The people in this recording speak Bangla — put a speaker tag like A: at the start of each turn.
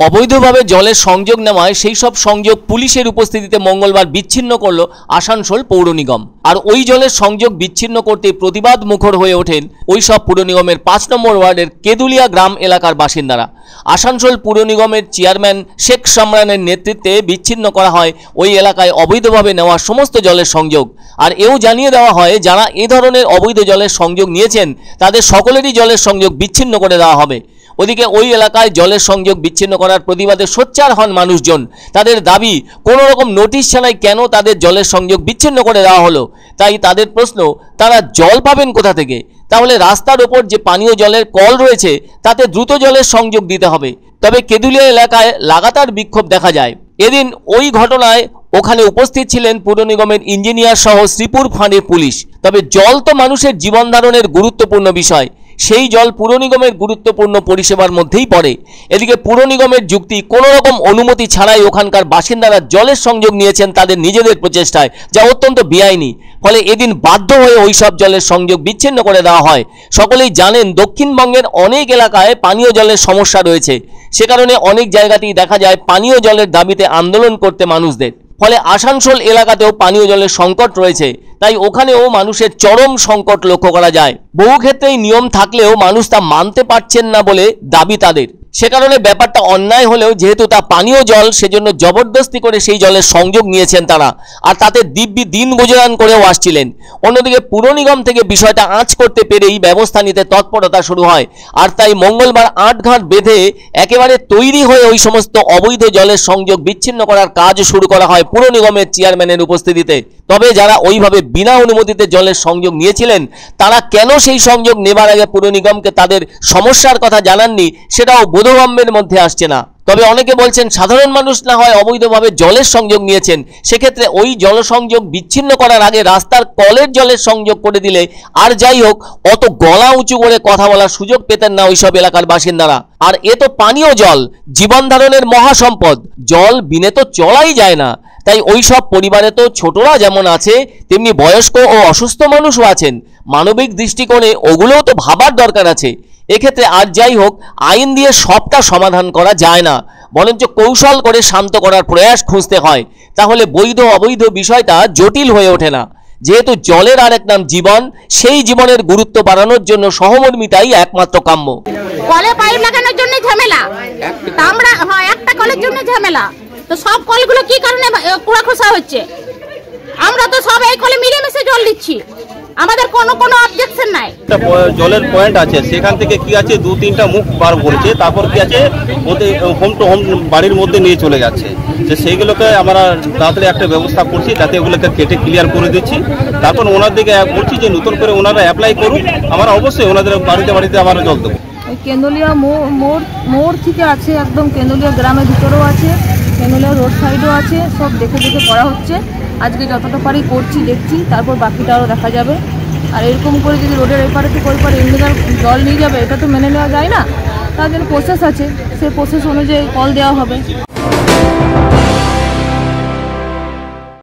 A: অবৈধভাবে জলের সংযোগ নেওয়ায় সেই সব সংযোগ পুলিশের উপস্থিতিতে মঙ্গলবার বিচ্ছিন্ন করল আসানসোল পৌর নিগম। আর ওই জলের সংযোগ বিচ্ছিন্ন করতে প্রতিবাদ মুখর হয়ে ওঠেন ওই সব পুর নিগমের ৫ নম্বর ওয়ার্ডের কেদুলিয়া গ্রাম এলাকার বাসিন্দারা। আসানসোল পুর নিগমের চেয়ারম্যান শেখ সামরানের নেতৃত্বে বিচ্ছিন্ন করা হয় ওই এলাকায় অবৈধভাবে নেওয়া সমস্ত জলের সংযোগ। আর এও জানিয়ে দেওয়া হয় যারা এ ধরনের অবৈধ জলের সংযোগ নিয়েছেন তাদের সকলেরই জলের সংযোগ বিচ্ছিন্ন করে দেওয়া হবে। ওদিকে ওই এলাকায় জলের সংযোগ বিচ্ছিন্ন করার প্রতিবাদে সোচ্চার হন মানুষজন। তাদের দাবি, কোনো রকম নোটিশ ছাড়াই কেন তাদের জলের সংযোগ বিচ্ছিন্ন করে দেওয়া হলো। তাই তাদের প্রশ্ন, তারা জল পাবেন কোথা থেকে? তাহলে রাস্তার ওপর যে পানীয় জলের কল রয়েছে তাতে দ্রুত জলের সংযোগ দিতে হবে। তবে কেদুলিয়া এলাকায় লাগাতার বিক্ষোভ দেখা যায়। এদিন ওই ঘটনায় ওখানে উপস্থিত ছিলেন পুর নিগমের ইঞ্জিনিয়ার সহ শ্রীপুর ফাঁড়ির পুলিশ। তবে জল তো মানুষের জীবন ধারণের গুরুত্বপূর্ণ বিষয়, সেই জল পুর নিগমের গুরুত্বপূর্ণ পরিষেবার মধ্যেই পড়ে। এদিকে পুর নিগমের যুক্তি, কোনো রকম অনুমতি ছাড়াই ওখানকার বাসিন্দারা জলের সংযোগ নিয়েছেন তাদের নিজেদের প্রচেষ্টায়, যা অত্যন্ত বেআইনি। ফলে এদিন বাধ্য হয়ে ওই সব জলের সংযোগ বিচ্ছিন্ন করে দেওয়া হয়। সকলেই জানেন দক্ষিণবঙ্গের অনেক এলাকায় পানীয় জলের সমস্যা রয়েছে, সে কারণে অনেক জায়গাতেই দেখা যায় পানীয় জলের দাবিতে আন্দোলন করতে মানুষদের। ফলে আসানসোল এলাকাতেও পানীয় জলের সংকট রয়েছে, তাই ওখানেও মানুষের চরম সংকট লক্ষ্য করা যায়। বহু ক্ষেত্রেই নিয়ম থাকলেও মানুষ তা মানতে পারছেন না বলে দাবি তাদের। সে কারণে ব্যাপারটা অন্যায় হলেও যেহেতু তা পানীয় জল, সেজন্য জবরদস্তি করে সেই জলের সংযোগ নিয়েছেন তারা, আর তাতে দিব্যি দিন গুজরান করেও আসছিলেন। অন্যদিকে পুর নিগম থেকে বিষয়টা আঁচ করতে পেরেই ব্যবস্থা নিতে তৎপরতা শুরু হয়। আর তাই মঙ্গলবার আঁটঘাট বেঁধে একেবারে তৈরি হয়ে ওই সমস্ত অবৈধ জলের সংযোগ বিচ্ছিন্ন করার কাজ শুরু করা হয় পুর নিগমের চেয়ারম্যানের উপস্থিতিতে। তবে যারা ওইভাবে বিনা অনুমতিতে জলের সংযোগ নিয়েছিলেন তারা কেন সেই সংযোগ নেবার আগে পুর নিগমকে তাদের সমস্যার কথা জানাননি, সেটাও বোধগম্যের মধ্যে আসছে না। তবে অনেকে বলছেন সাধারণ মানুষ না হয় অবৈধভাবে জলের সংযোগ নিয়েছেন, সেক্ষেত্রে ওই জলসংযোগ বিচ্ছিন্ন করার আগে রাস্তার কলের জলের সংযোগ করে দিলে আর যাই হোক অত গলা উঁচু করে কথা বলার সুযোগ পেতেন না ওইসব এলাকার বাসিন্দারা। আর এ তো পানীয় জল, জীবন ধারণের মহাসম্পদ, জল বিনে তো চলাই যায় না। তাই ওই সব পরিবারে তো ছোটরা যেমন আছে তেমনি বয়স্ক ও অসুস্থ মানুষও আছেন। মানবিক দৃষ্টিকোণে ওগুলোও তো ভাবার দরকার আছে। এক্ষেত্রে আর যাই হোক আইন দিয়ে সবটা সমাধান করা যায় না, বরঞ্চ কৌশল করে শান্ত করার প্রয়াস খুঁজতে হয়। তাহলে বৈধ অবৈধ বিষয়টা জটিল হয়ে ওঠে না। যেহেতু জলের আরেক নাম জীবন, সেই জীবনের গুরুত্ব বাড়ানোর জন্য সহমর্মিতাই একমাত্র কাম্য।
B: কলে পাইপ লাগানোর জন্য ঝামেলা, আমরা একটা কলের জন্য ঝামেলা, তো সব কলগুলো কি কারণে কুড়া খোসা হচ্ছে? আমরা তো সব এই কলে মিলেমিশে জল দিচ্ছি, আমাদের কোনো অবজেকশন নাই।
C: জলের পয়েন্ট আছে, সেখান থেকে কি আছে 2-3টা মুখ বার করেছে, তারপর কি আছে হোম টু হোম বাড়ির মধ্যে নিয়ে চলে যাচ্ছে। যে সেইগুলোকে আমরা তাড়াতাড়ি একটা ব্যবস্থা করছি, যাতে ওগুলোকে কেটে ক্লিয়ার করে দিচ্ছি। তারপর ওনার দিকে বলছি যে নতুন করে ওনারা অ্যাপ্লাই করুন, আমরা অবশ্যই ওনাদের বাড়িতে আমরা জল দেবো।
D: কেন্দুলিয়া মোড় থেকে আছে, একদম কেন্দুলিয়া গ্রামের ভিতরেও আছে, কেন্দুলিয়া রোড সাইডও আছে। সব দেখে করা হচ্ছে। আজকে যতটা পারি করছি, দেখছি, তারপর বাকিটা আরও দেখা যাবে। আর এরকম করে যদি রোডের এপারে থেকে ওই পারে ইন্ডিয়ার জল নিয়ে যাবে, এটা তো মেনে নেওয়া যায় না। তার জন্য প্রসেস আছে, সেই প্রসেস অনুযায়ী কল দেওয়া হবে।